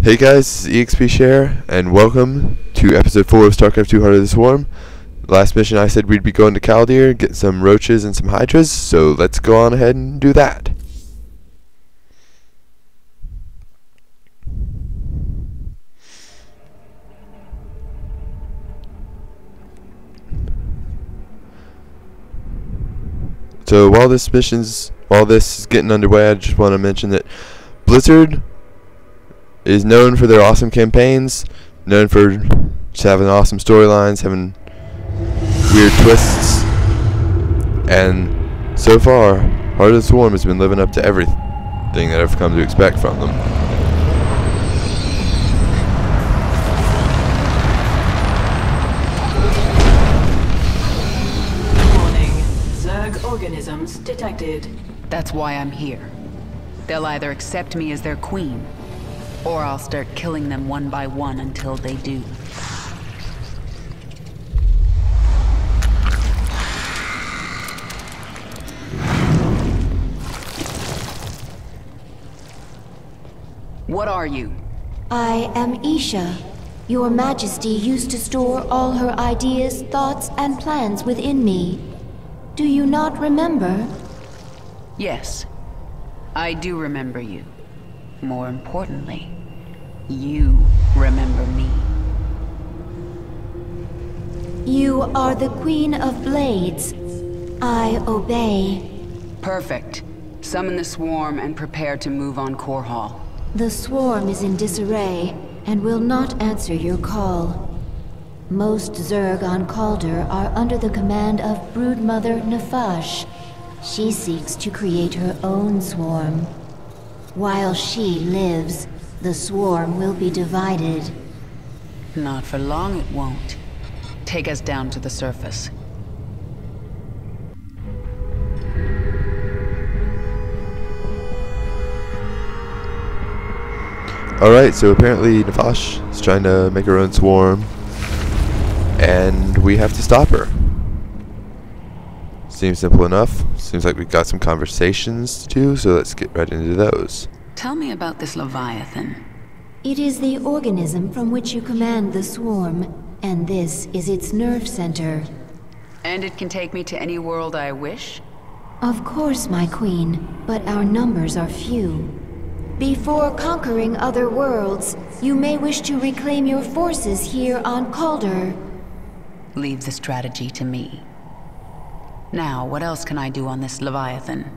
Hey guys, this is EXP Share, and welcome to episode 4 of Starcraft 2 Heart of the Swarm. Last mission I said we'd be going to Caldir, get some roaches and some hydras, so let's go on ahead and do that. So while this is getting underway, I just want to mention that Blizzard is known for their awesome campaigns, known for just having awesome storylines, having weird twists, and so far, Heart of the Swarm has been living up to everything that I've come to expect from them. Warning, Zerg organisms detected. That's why I'm here. They'll either accept me as their queen, or I'll start killing them one by one until they do. What are you? I am Isha. Your Majesty used to store all her ideas, thoughts, and plans within me. Do you not remember? Yes, I do remember you. More importantly, you remember me. You are the Queen of Blades. I obey. Perfect. Summon the swarm and prepare to move on Core Hall. The swarm is in disarray and will not answer your call. Most Zerg on Caldir are under the command of Broodmother Nefash. She seeks to create her own swarm. While she lives, the swarm will be divided. Not for long it won't. Take us down to the surface. Alright, so apparently Nefash is trying to make her own swarm, and we have to stop her. Seems simple enough. Seems like we've got some conversations to do, so let's get right into those. Tell me about this Leviathan. It is the organism from which you command the swarm, and this is its nerve center. And it can take me to any world I wish? Of course, my queen, but our numbers are few. Before conquering other worlds, you may wish to reclaim your forces here on Caldir. Leave the strategy to me. Now, what else can I do on this Leviathan?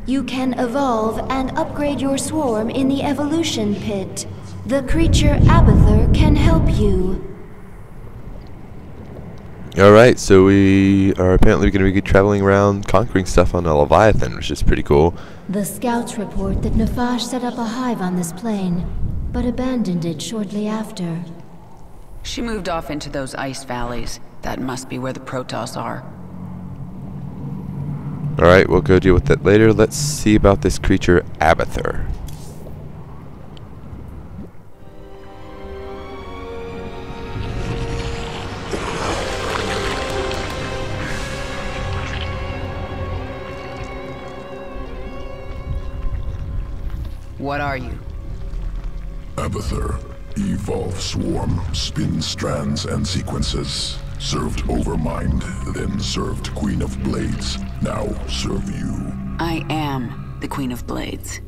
You can evolve and upgrade your swarm in the evolution pit. The creature Abathur can help you. Alright, so we are apparently going to be traveling around conquering stuff on a Leviathan, which is pretty cool. The scouts report that Nefash set up a hive on this plane, but abandoned it shortly after. She moved off into those ice valleys. That must be where the Protoss are. Alright, we'll go deal with that later. Let's see about this creature Abathur. What are you? Abathur, evolve swarm, spin strands and sequences. Served Overmind, then served Queen of Blades. Now serve you. I am the Queen of Blades.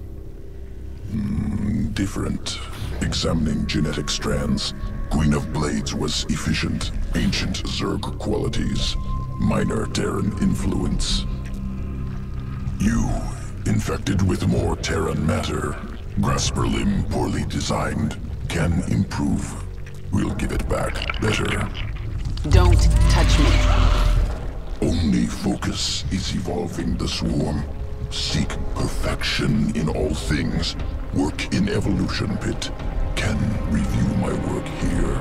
Different. Examining genetic strands, Queen of Blades was efficient, ancient Zerg qualities, minor Terran influence. You, infected with more Terran matter, grasper limb poorly designed, can improve. We'll give it back better. Don't touch me. Only focus is evolving the swarm. Seek perfection in all things. Work in evolution pit. Can review my work here.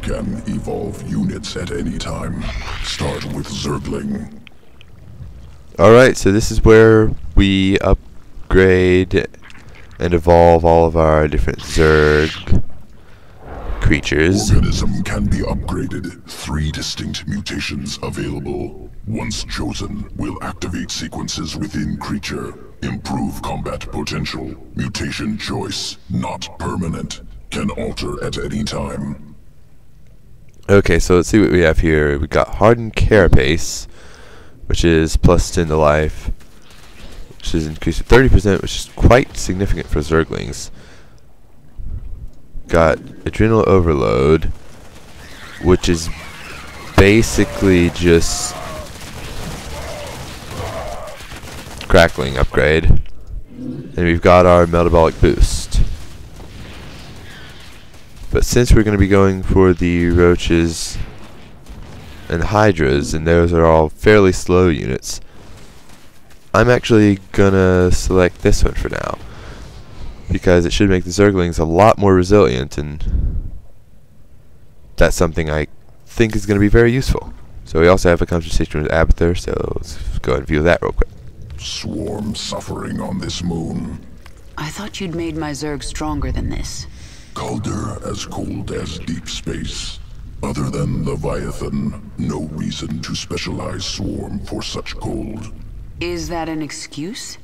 Can evolve units at any time. Start with Zergling. Alright, so this is where we upgrade and evolve all of our different Zerg creatures. Organism can be upgraded. 3 distinct mutations available. Once chosen, will activate sequences within creature. Improve combat potential. Mutation choice, not permanent. Can alter at any time. Okay, so let's see what we have here. We got Hardened Carapace, which is plus 10 to life, which is increased to 30%, which is quite significant for Zerglings. Got Adrenal Overload, which is basically just Crackling upgrade. And we've got our Metabolic Boost. But since we're going to be going for the Roaches and Hydras, and those are all fairly slow units, I'm actually going to select this one for now, because it should make the Zerglings a lot more resilient, and that's something I think is going to be very useful. So we also have a conversation with Abathur, so let's go ahead and view that real quick. Swarm suffering on this moon. I thought you'd made my Zerg stronger than this. Colder as cold as deep space. Other than Leviathan, no reason to specialize Swarm for such cold. Is that an excuse?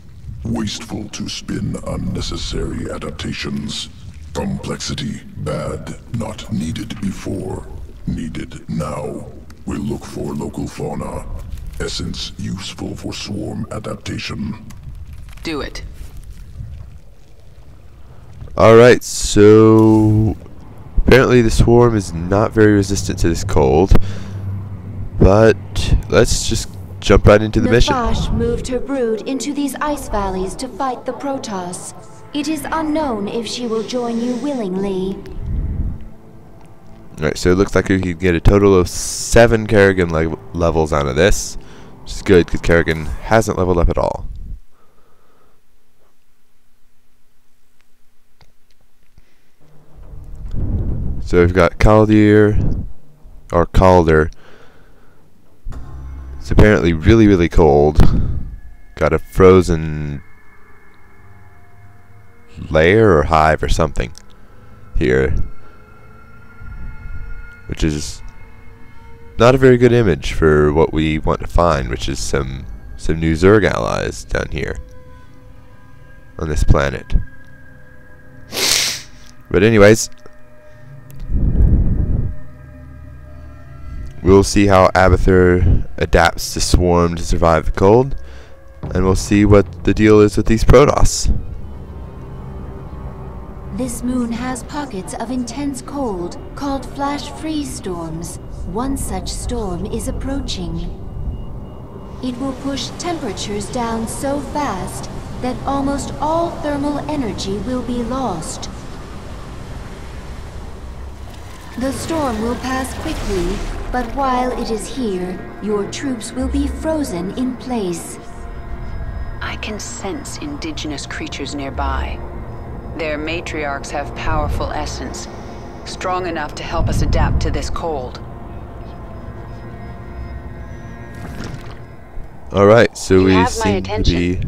Wasteful to spin unnecessary adaptations. Complexity bad, not needed before. Needed now. We'll look for local fauna. Essence useful for Swarm adaptation. Do it. Alright, so apparently the Swarm is not very resistant to this cold, but let's just jump right into the mission. Nefesh moved her brood into these ice valleys to fight the Protoss. It is unknown if she will join you willingly. Alright, so it looks like we could get a total of 7 Kerrigan levels out of this, which is good because Kerrigan hasn't leveled up at all. So we've got Caldir, or Calder. It's apparently really, really cold. Got a frozen lair or hive or something here, which is not a very good image for what we want to find, which is some new Zerg allies down here on this planet. But anyways, we'll see how Abathur adapts to Swarm to survive the cold, and we'll see what the deal is with these Protoss. This moon has pockets of intense cold called flash freeze storms. One such storm is approaching. It will push temperatures down so fast that almost all thermal energy will be lost. The storm will pass quickly, but while it is here, your troops will be frozen in place. I can sense indigenous creatures nearby. Their matriarchs have powerful essence, strong enough to help us adapt to this cold. Alright, so You we have my seem to attention. be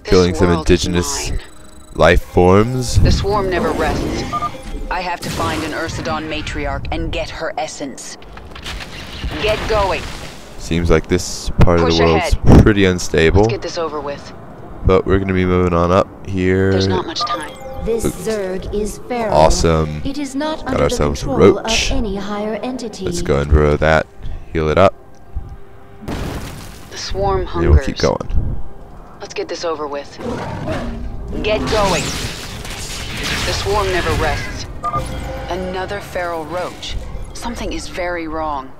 killing This some world is indigenous mine. life forms. The Swarm never rests. I have to find an Ursidon matriarch and get her essence. Get going. Seems like this part of Push the world's ahead. pretty unstable, Let's get this over with. but we're going to be moving on up here. There's not much time. This Oops. Zerg is feral. Awesome. It is not Got under the ourselves a control roach. of any higher entity. Let's go and grow that, heal it up, The Swarm and hungers. we'll keep going. Let's get this over with. Get going. The Swarm never rests. Another feral roach. Something is very wrong.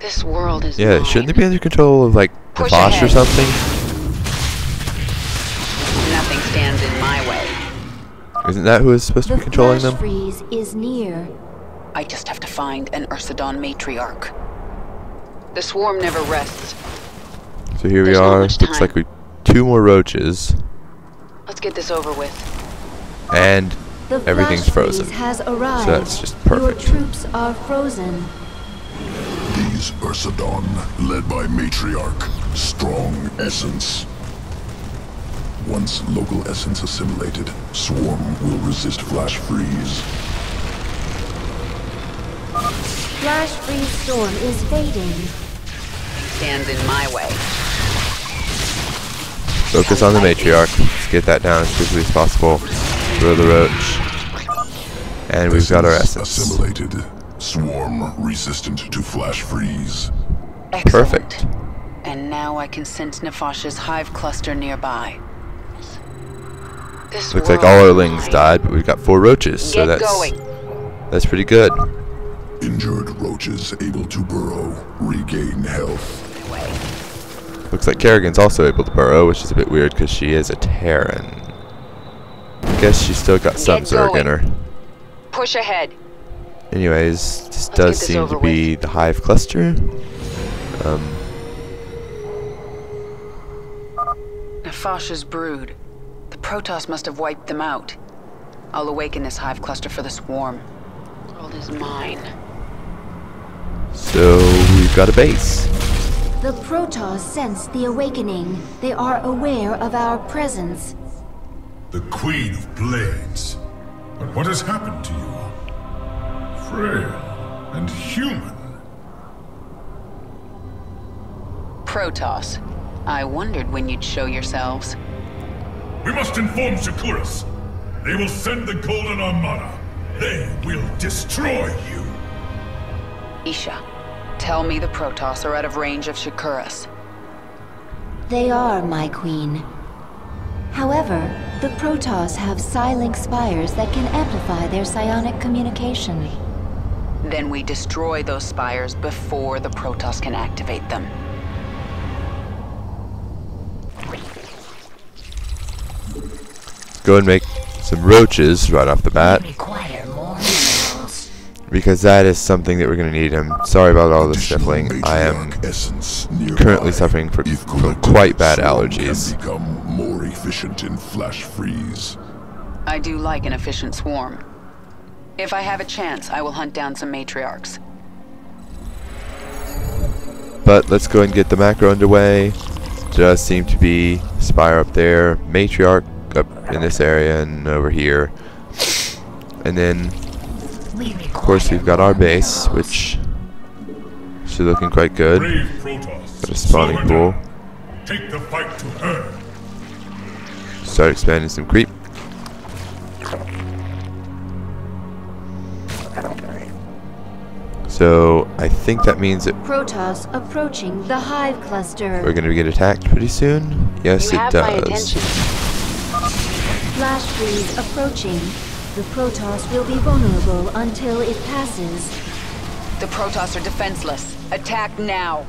This world is Yeah, mine. shouldn't they be under control of like Push Nefesh or ahead. something? Nothing stands in my way. Isn't that who is supposed to The be controlling flash them? freeze is near. I just have to find an Ursidon matriarch. The Swarm never rests. So here we There's not are. much Looks time. like we 2 more roaches, Let's get this over with. and The everything's flash frozen. freeze has arrived. So that's just perfect. Your troops are frozen. These Ursidon, led by Matriarch, strong essence. Once local essence assimilated, Swarm will resist flash freeze. Flash freeze storm is fading. Stands in my way. Focus on the matriarch. Let's get that down as quickly as possible. Throw the roach. And we've got our essence. Assimilated. Swarm resistant to flash freeze. Excellent. Perfect. And now I can sense Nefash's hive cluster nearby. This Looks like world all our is lings mine. died, but we've got 4 roaches, so Get going. that's pretty good. Injured roaches able to burrow. Regain health. Looks like Kerrigan's also able to burrow, which is a bit weird because she is a Terran. I guess she's still got some Get Zerg in going. her. Push ahead. Anyways, this get does this seem over to be the hive cluster. Nefash's brood. The Protoss must have wiped them out. I'll awaken this hive cluster for the swarm. The world is mine. So we've got a base. The Protoss sense the awakening. They are aware of our presence. The Queen of Blades. But what has happened to you? Frail and human. Protoss. I wondered when you'd show yourselves. We must inform Shakuras. They will send the Golden Armada. They will destroy you. Isha, tell me the Protoss are out of range of Shakuras. They are, my queen. However, the Protoss have psi-link spires that can amplify their psionic communication. Then we destroy those spires before the Protoss can activate them. Go and make some roaches right off the bat, Require more minerals. because that is something that we're going to need. I'm sorry about all the sniffling. I am currently suffering from quite bad allergies. Can become more efficient in flash freeze. I do like an efficient swarm. If I have a chance, I will hunt down some matriarchs. But let's go and get the macro underway. There does seem to be a spire up there, matriarch up in this area and over here. And then, of course, we've got our base, which is looking quite good. Brave Protoss. Got a spawning Slow her pool. down. Take the fight to her. Start expanding some creep. So I think that means that Protoss approaching the hive cluster. we're going to get attacked pretty soon. Yes, You it have my does. attention. Flash freeze approaching. The Protoss will be vulnerable until it passes. The Protoss are defenseless. Attack now.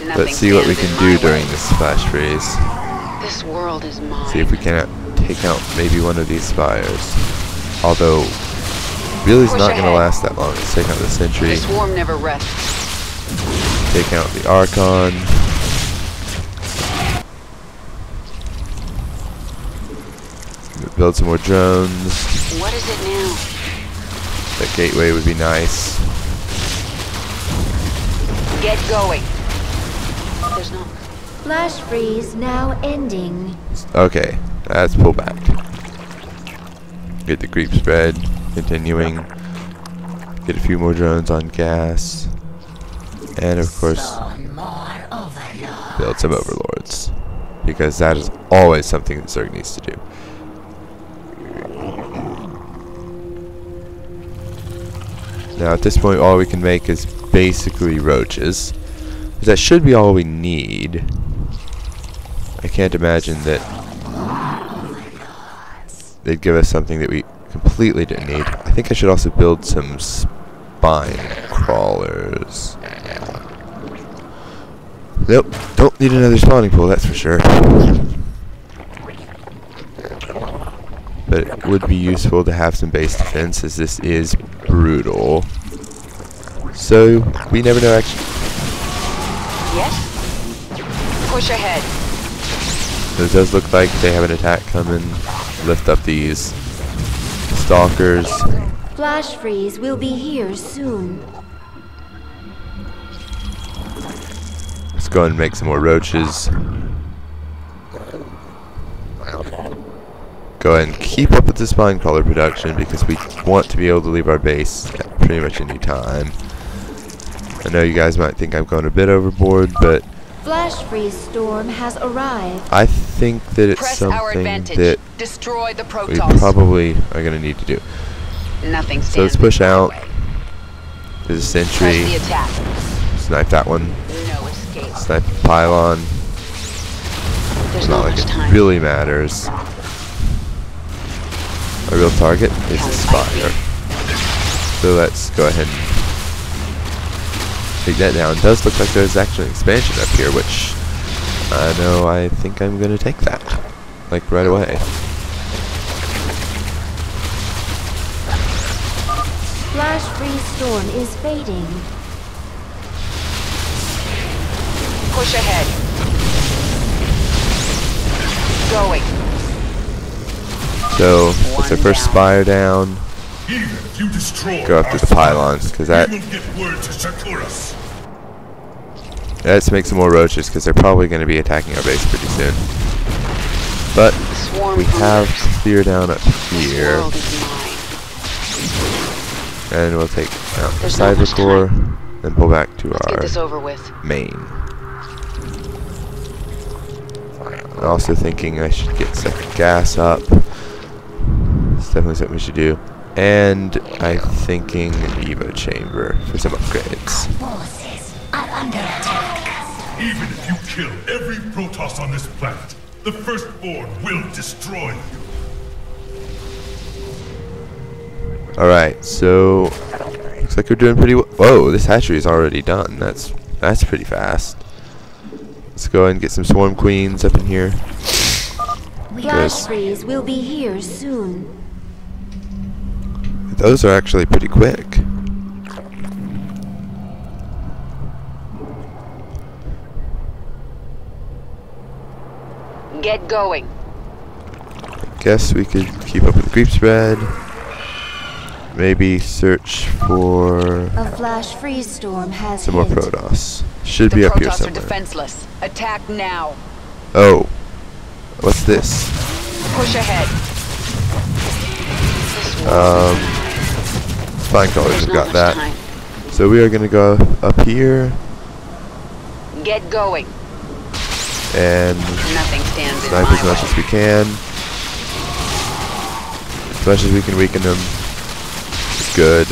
Let's see what we can do during this flash freeze. This world is mine. See if we can take out maybe one of these spires. Although, really it's Push not going to ahead. last that long. Let's take out the sentry, The swarm never rests. take out the Archon. Build some more drones. What is it now? That gateway would be nice. Get going. There's no... Flash freeze now ending. Okay, let's pull back. Get the creep spread continuing. Get a few more drones on gas. And of course, build some overlords. Because that is always something that Zerg needs to do. Now at this point all we can make is basically roaches. That should be all we need. I can't imagine that they'd give us something that we completely didn't need. I think I should also build some spine crawlers. Nope, don't need another spawning pool, that's for sure. But it would be useful to have some base defense, as this is brutal. So, we never know actually. Yes? Push ahead. It does look like they have an attack coming. Lift up these stalkers. Flash freeze will be here soon. Let's go and make some more roaches. go ahead and keep up with the spine crawler production because we want to be able to leave our base at pretty much any time. I know you guys might think I'm going a bit overboard, but Flash freeze storm has arrived. I think that it's Press our something advantage. that Destroy the we Protoss. probably are going to need to do. Nothing stands So let's push in my out. way. There's a Press sentry. the attack. Snipe that one. No escape. Snipe the pylon. There's Not not like much it time. really matters. Our real target is the spire. So let's go ahead and take that down. It does look like there's actually an expansion up here, which I think I'm going to take that. Like right away. Flash freeze storm is fading. Push ahead. Going. So that's our first spire down. Even if you destroy Go after our the pylons, because that we will get word to Shakuras. let's make some more roaches, because they're probably going to be attacking our base pretty soon. But Swarm we have hunters. clear down up This here, world is mine. and we'll take out the There's not much cyber core and pull back to Let's get our this over with. main. I'm also thinking I should get second gas up. It's definitely something we should do. And I'm thinking Evo chamber for some upgrades. Forces are under attack. Even if you kill every Protoss on this planet, the Firstborn will destroy you. Alright, so looks like we're doing pretty well. Whoa, this hatchery is already done. That's pretty fast. Let's go ahead and get some swarm queens up in here. Flash freeze will be here soon. Those are actually pretty quick. Get going. Guess we could keep up with the creep spread. Maybe search for A flash freeze storm has some more hit. Protoss. Should The be up here Protoss are somewhere. defenseless. Attack now. Oh, what's this? Push ahead. This world Spine crawlers There's have not got much that. time. So we are going to go up here Get going. and Nothing stands in snipe my as much way. as we can. As much as we can weaken them. It's good.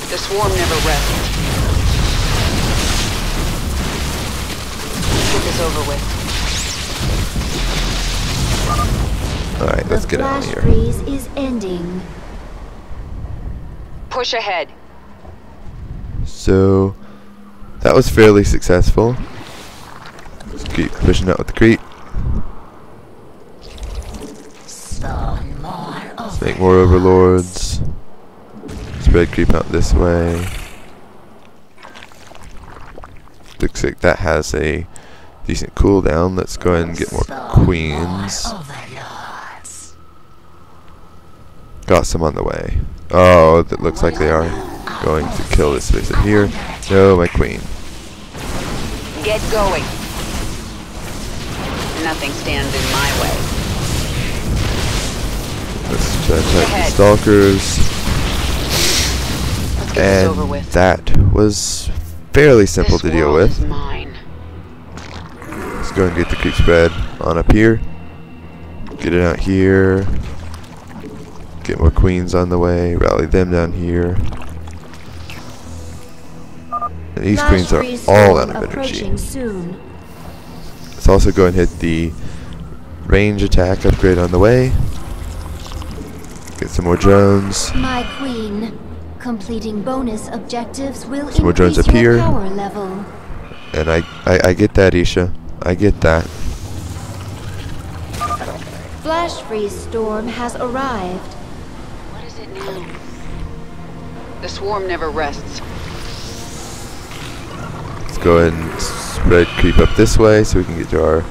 The swarm never rests. Get this over with. Alright, let's get out of The here. flash freeze is ending. Push ahead. So that was fairly successful. Let's keep pushing out with the creep. Spawn more Let's make more overlords. Spread creep out this way. Looks like that has a decent cooldown. Let's go ahead and get more queens. overlords. Got some on the way. Oh, that looks like they are going to kill this space up here. No, my queen. Get going. Nothing stands in my way. Let's try to attack the Ahead. stalkers. Let's get this over And with. that was fairly simple This to deal world with. is mine. Let's go and get the creep spread on up here. Get it out here. Get more queens on the way. Rally them down here. And these Flash queens are freeze all storm out of energy. approaching soon. Let's also go and hit the range attack upgrade on the way. Get some more drones. My queen. Completing bonus objectives will Some more drones increase up your here. power level. And I get that, Isha. I get that. Flash freeze storm has arrived. What is it now? The swarm never rests. Let's go ahead and spread creep up this way so we can get to our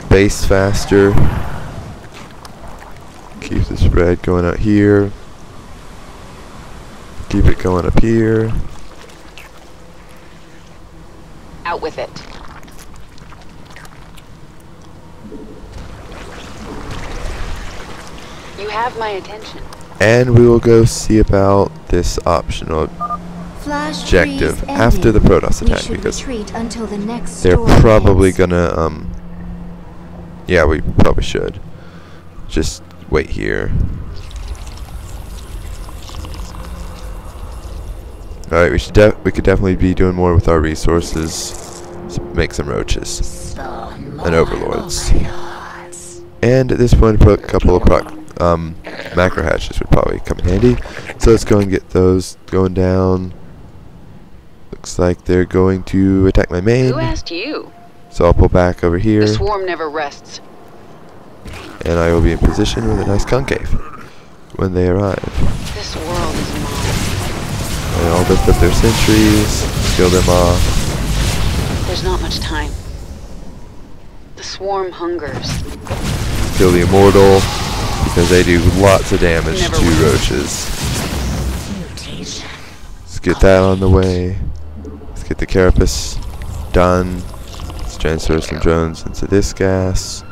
base faster. Keep the spread going out here. Keep it going up here. Out with it. You have my attention. And we will go see about this optional Flash objective freeze after the ending. Protoss We attack, should because retreat until the next they're storm probably hits. gonna yeah, we probably should just wait here. Alright, we could definitely be doing more with our resources to make some roaches and overlords. And at this point, put a couple of macro hatches would probably come in handy. So let's go and get those going down. Looks like they're going to attack my main. Who asked you? So I'll pull back over here, The swarm never rests. and I will be in position with a nice concave when they arrive. This world is mine. And I'll lift up their sentries, kill them off, There's not much time. The swarm hungers. kill the immortal, because they do lots of damage Never to wins. roaches. Let's get that on the way. Let's get the carapace done. Let's transfer some drones into this gas.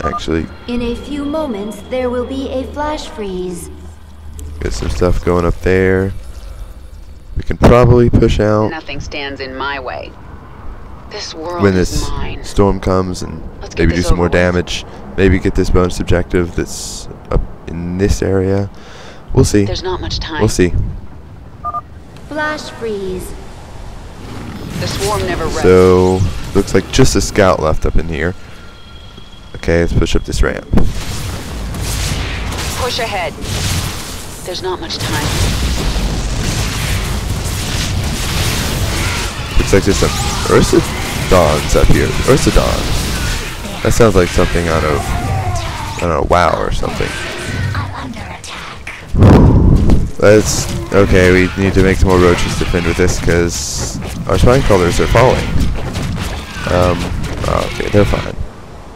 Actually, In a few moments, there will be a flash freeze. get some stuff going up there. We can probably push out Nothing stands in my way. This world when is this mine. storm comes, and Let's get maybe do this some more over with. damage. Maybe get this bonus objective that's up in this area. We'll see. There's not much time. We'll see. Flash freeze. The swarm never rests. So, looks like just a scout left up in here. Okay, let's push up this ramp. Push ahead. There's not much time. Looks like there's some Ursidons up here. Ursidon. That sounds like something out of, I don't know, WoW or something. Let's, okay, we need to make some more roaches to defend with this, because our spine crawlers are falling. Okay, they're fine.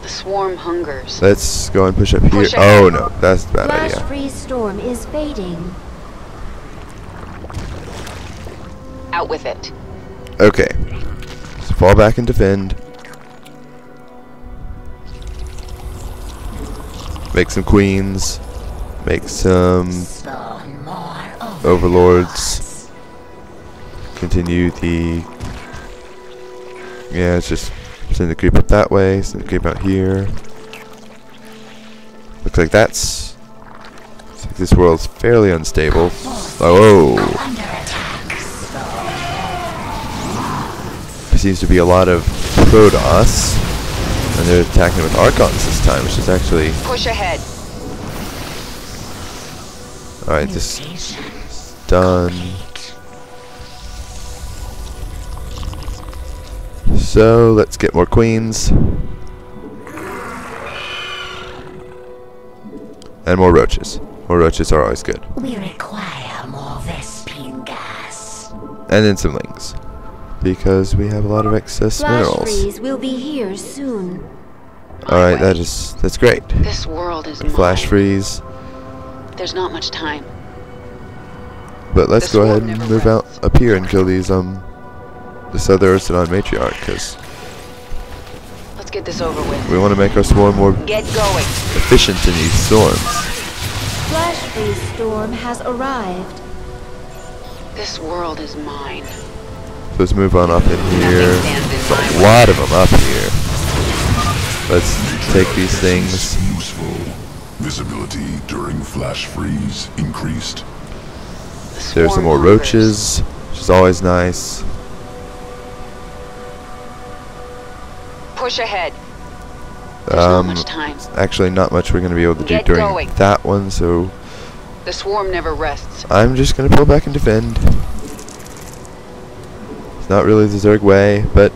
The swarm hungers. Let's go and push up here. Push ahead. Oh no, that's a bad Flash idea. freeze storm is fading. Out with it. Okay, so fall back and defend. Make some queens. Make some overlords. Continue the... Yeah, it's just send the creep up that way, send the creep out here. Looks like that's... Looks like this world's fairly unstable. Oh, whoa. There seems to be a lot of Protoss, and they're attacking with Archons this time, which is actually... Push ahead. Alright, this is done. So, let's get more queens. And more roaches. More roaches are always good. We require more Vespine gas. And then some lings. Because we have a lot of excess Flash minerals. freeze will be here soon. Alright, that's great. This world is mine. Flash freeze. There's not much time. But let's This go war ahead and never move rests. out up here and kill these this other Ursidon matriarch, because Let's get this over with. we want to make our swarm more Get going. efficient in these storms. Flash freeze storm has arrived. This world is mine. So let's move on up in here. Nothing stands in There's my a way. lot of them up here. Let's take these things. Useful. Visibility during flash freeze increased. The There's some swarm more hungers. roaches, which is always nice. Push ahead. There's not much time. Actually, not much we're going to be able to do Get during going. that one, so The swarm never rests. I'm just going to pull back and defend. It's not really the Zerg way, but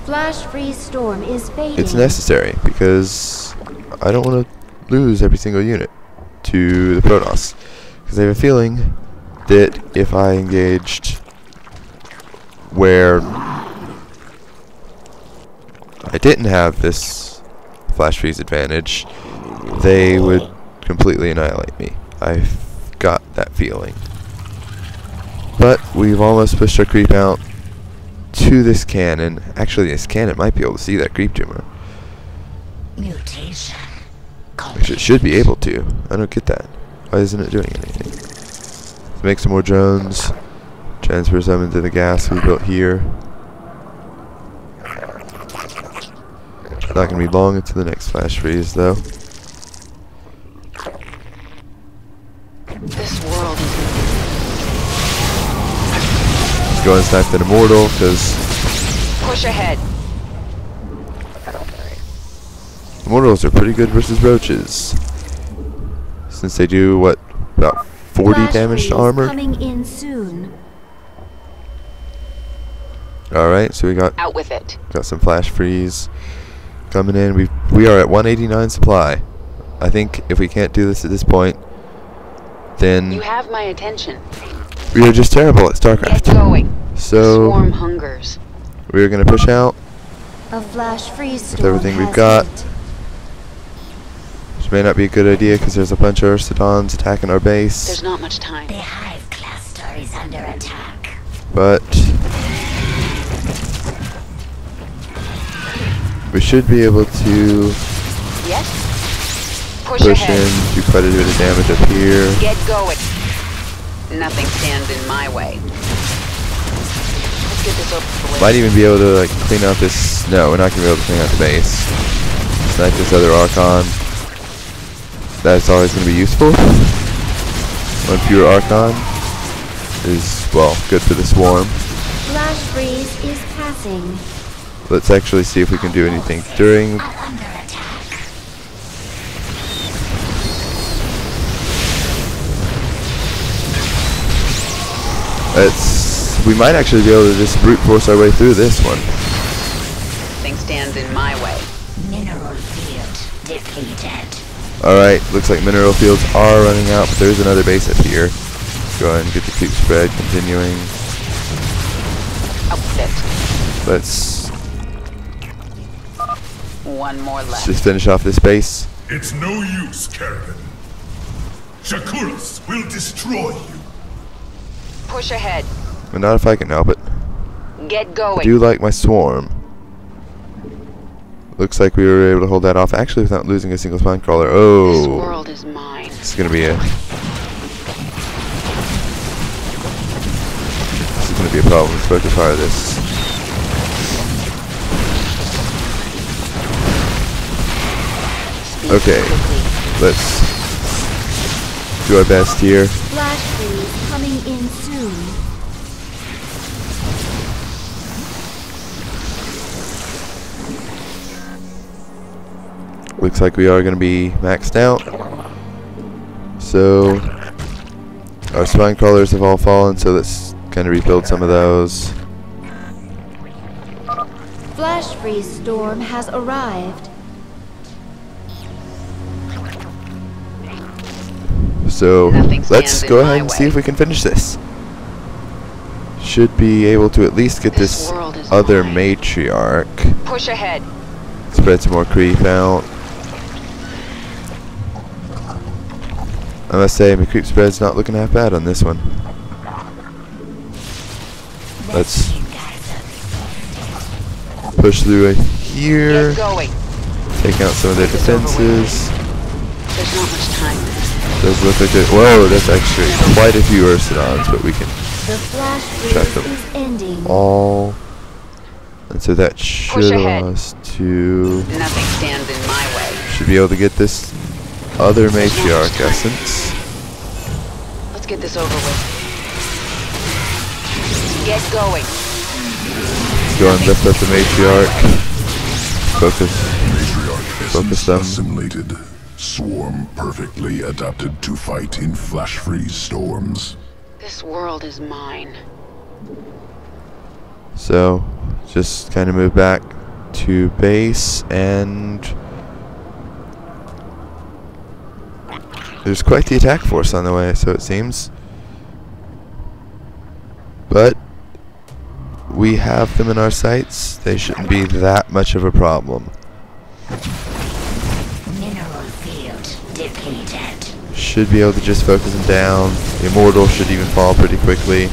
Flash freeze storm is fading. it's necessary, because I don't want to lose every single unit to the Protoss. Because I have a feeling that if I engaged where I didn't have this flash freeze advantage, they would completely annihilate me. I've got that feeling. But we've almost pushed our creep out to this cannon. Actually, this cannon might be able to see that creep tumor. Mutation. Which it should be able to. I don't get that. Why isn't it doing anything? Let's make some more drones. Transfer some into the gas we built here. Not gonna be long until the next flash freeze, though. This world is... Let's go and snipe that immortal, because Push ahead. immortals are pretty good versus roaches. Since they do, what, about 40 Flash damage to freeze armor? coming in soon. Alright, so we got Out with it. some flash freeze coming in. We are at 189 supply. I think if we can't do this at this point, then You have my attention. we are just terrible at Get Starcraft. going. So Swarm hungers. we're gonna push out A flash freeze with storm everything we've has got. hit. Which may not be a good idea because there's a bunch of Ursidons attacking our base. There's not much time. The hive cluster is under attack. But we should be able to Yes? Push push ahead. in, do quite a bit of damage up here. Get going. Nothing stands in my way. Let's get this over with. Might even be able to like clean out this. No, we're not gonna be able to clean out the base. Snipe this other Archon. That's always gonna be useful. One fewer Archon is, well, good for the swarm. Flash freeze is passing. Let's actually see if we can do anything during. Are under attack. We might actually be able to just brute force our way through this one. Nothing stands in my way. Mineral field depleted. Alright, looks like mineral fields are running out, but there's another base up here. Let's go ahead and get the creep spread continuing. Out with it. Let's One more left. just finish off this base. It's no use, Caravan. Shakuras will destroy you. Push ahead. But not if I can help it. Get I going. do like my swarm. Looks like we were able to hold that off actually without losing a single spine crawler. This Oh, world is mine. this is gonna be a problem. Let's focus hard on this. Okay, let's do our best here. Flash freeze coming in soon. Looks like we are going to be maxed out. So our spine crawlers have all fallen, so let's kind of rebuild some of those. Flash freeze storm has arrived. So Nothing let's stands go in ahead my and see way. if we can finish this. Should be able to at least get This this world is other mine. matriarch. Push ahead. Spread some more creep out. I must say, my creep spread's not looking half bad on this one. Let's push through right here. Get going. Take out some of their This is over with. defenses. There's not much time. Does look like it. Whoa, that's actually quite a few Ursidons, but we can The flash Check freeze them. is ending. all. And so that should ahead. allow us to. Nothing stands in my way. Should be able to get this other matriarch essence. Let's get this over with. Get going. Let's go and lift up the matriarch. Focus. Matriarch Focus essence them. assimilated. Swarm perfectly adapted to fight in flash freeze storms. This world is mine. So, just kind of move back to base, and there's quite the attack force on the way, so it seems. But we have them in our sights. They shouldn't be that much of a problem. Mineral field depleted. Should be able to just focus them down. The immortal should even fall pretty quickly.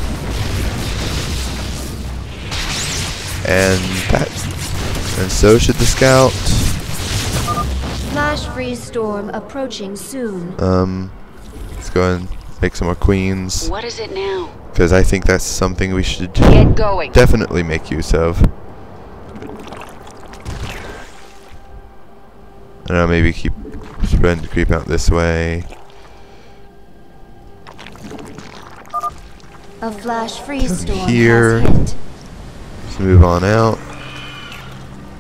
And so should the scout. Flash freeze storm approaching soon. Let's go and make some more queens, What is it now? because I think that's something we should Get going. definitely make use of. I don't know, maybe keep spreading to creep out this way. A flash freeze storm Here. has hit. Let's move on out.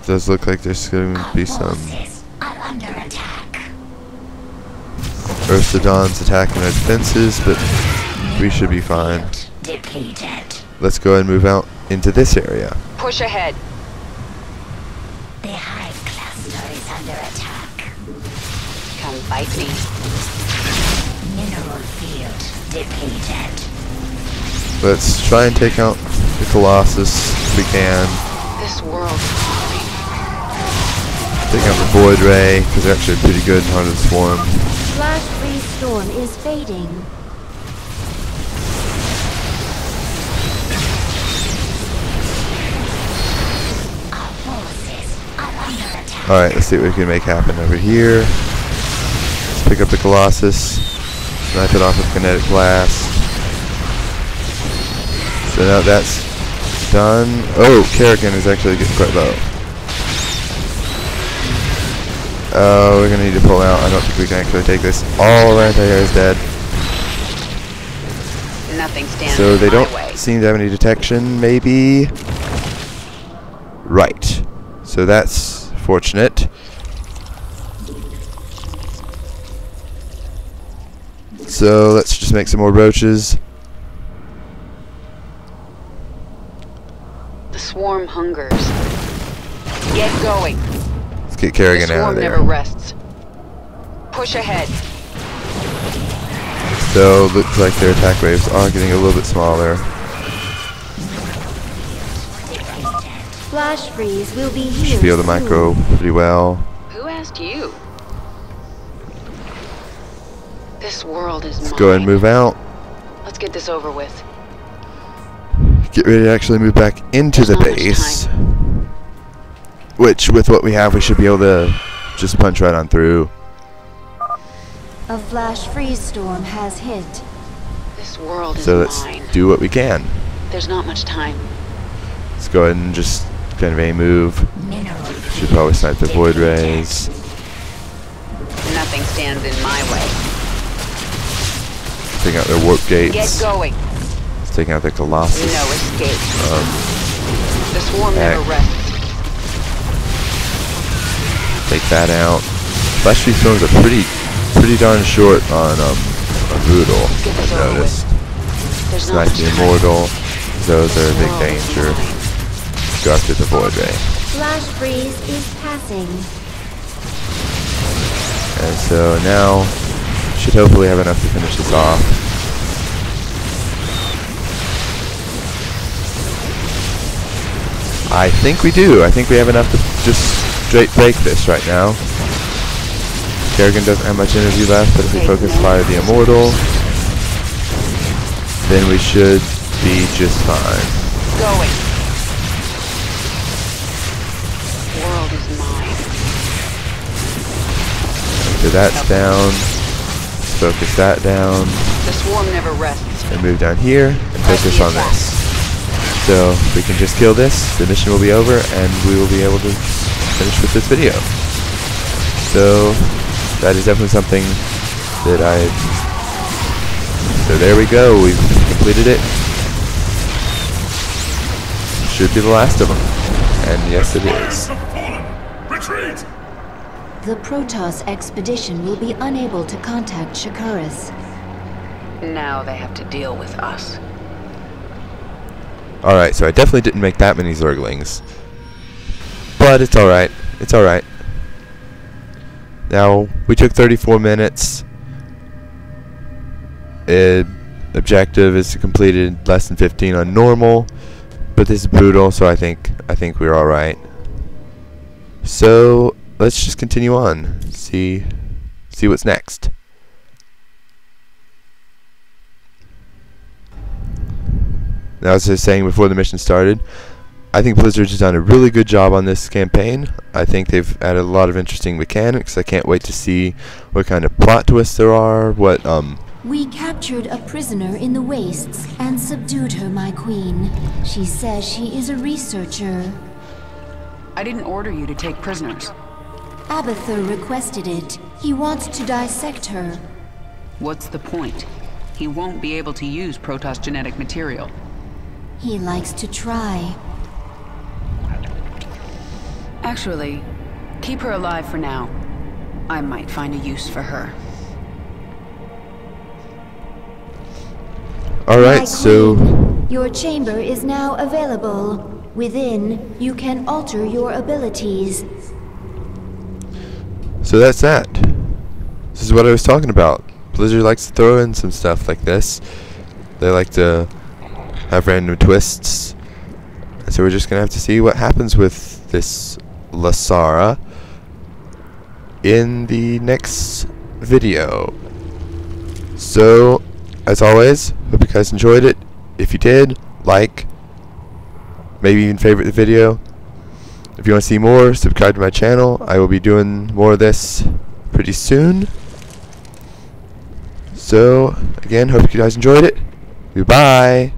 Does look like there's going to be some Forces are under attack. Ursidons attacking our defenses, but we should be fine. Depleted. Let's go and move out into this area. Push ahead. The hive cluster is under attack. Come fight me. Mineral field depleted. Let's try and take out the Colossus if we can. This world. Take out the Void Ray, because they're actually pretty good in Heart of the Swarm. Flash freeze storm is fading. Our forces are under attack. Alright, let's see what we can make happen over here. Let's pick up the Colossus. Knife it off with Kinetic Blast. So now that's done. Oh, Kerrigan is actually getting quite low. Oh, we're gonna need to pull out. I don't think we can actually take this. All our anti-air is dead. Nothing stands So they in don't my way. seem to have any detection, maybe. Right. So that's fortunate. So let's just make some more roaches. The swarm hungers. Get going. Let's get The Kerrigan out swarm of never there. rests. Push ahead. So looks like their attack waves are getting a little bit smaller. Flash freeze will be here Should be able to soon. micro pretty well. Who asked you? This world is Let's mine. go ahead and move out. Let's get this over with. Get ready to actually move back into the There's not much base. Which, with what we have, we should be able to just punch right on through. A flash freeze storm has hit. This world is So let's mine. do what we can. There's not much time. Let's go ahead and just kind of a move. Mineral Should probably snipe the Void Rays. Nothing stands in my way. Take out their warp Get gates. going. Let's take out their Colossus. No escape. Um, The swarm never heck. rests. take that out. Flash Freeze Storms are pretty darn short on Brutal, Get I've this over noticed. There's Snipe not much the time. Immortal. Those are a big World is danger. mine. Go after the Void Ray. Flash freeze is passing. And so now, should hopefully have enough to finish this off. I think we do. I think we have enough to just straight break this right now. Kerrigan doesn't have much energy left, but if we focus fire the Immortal, then we should be just fine. Going. World is mine. So that's down. Let's focus that down. The swarm never rests. And move down here and focus on this. So if we can just kill this, the mission will be over and we will be able to finish with this video. So that is definitely something that so there we go, we've completed it. Should be the last of them. And yes it is. Have fallen. Retreat! The Protoss expedition will be unable to contact Shakuras. Now they have to deal with us. Alright, so I definitely didn't make that many Zerglings. But it's alright. It's alright. Now, we took 34 minutes. Objective is completed less than 15 on normal. But this is brutal, so I think we're alright. So, let's just continue on. See what's next. Now, as I was saying before the mission started, I think Blizzard has done a really good job on this campaign. I think they've added a lot of interesting mechanics. I can't wait to see what kind of plot twists there are. We captured a prisoner in the wastes and subdued her, my queen. She says she is a researcher. I didn't order you to take prisoners. Abathur requested it. He wants to dissect her. What's the point? He won't be able to use Protoss genetic material. He likes to try. Actually, keep her alive for now. I might find a use for her. Alright, My so queen, your chamber is now available. Within, you can alter your abilities. So that's that. This is what I was talking about. Blizzard likes to throw in some stuff like this. They like to have random twists. And so we're just gonna have to see what happens with this Lasara in the next video. So, as always, hope you guys enjoyed it. If you did, like, maybe even favorite the video. If you want to see more, subscribe to my channel. I will be doing more of this pretty soon. So, again, hope you guys enjoyed it. Goodbye.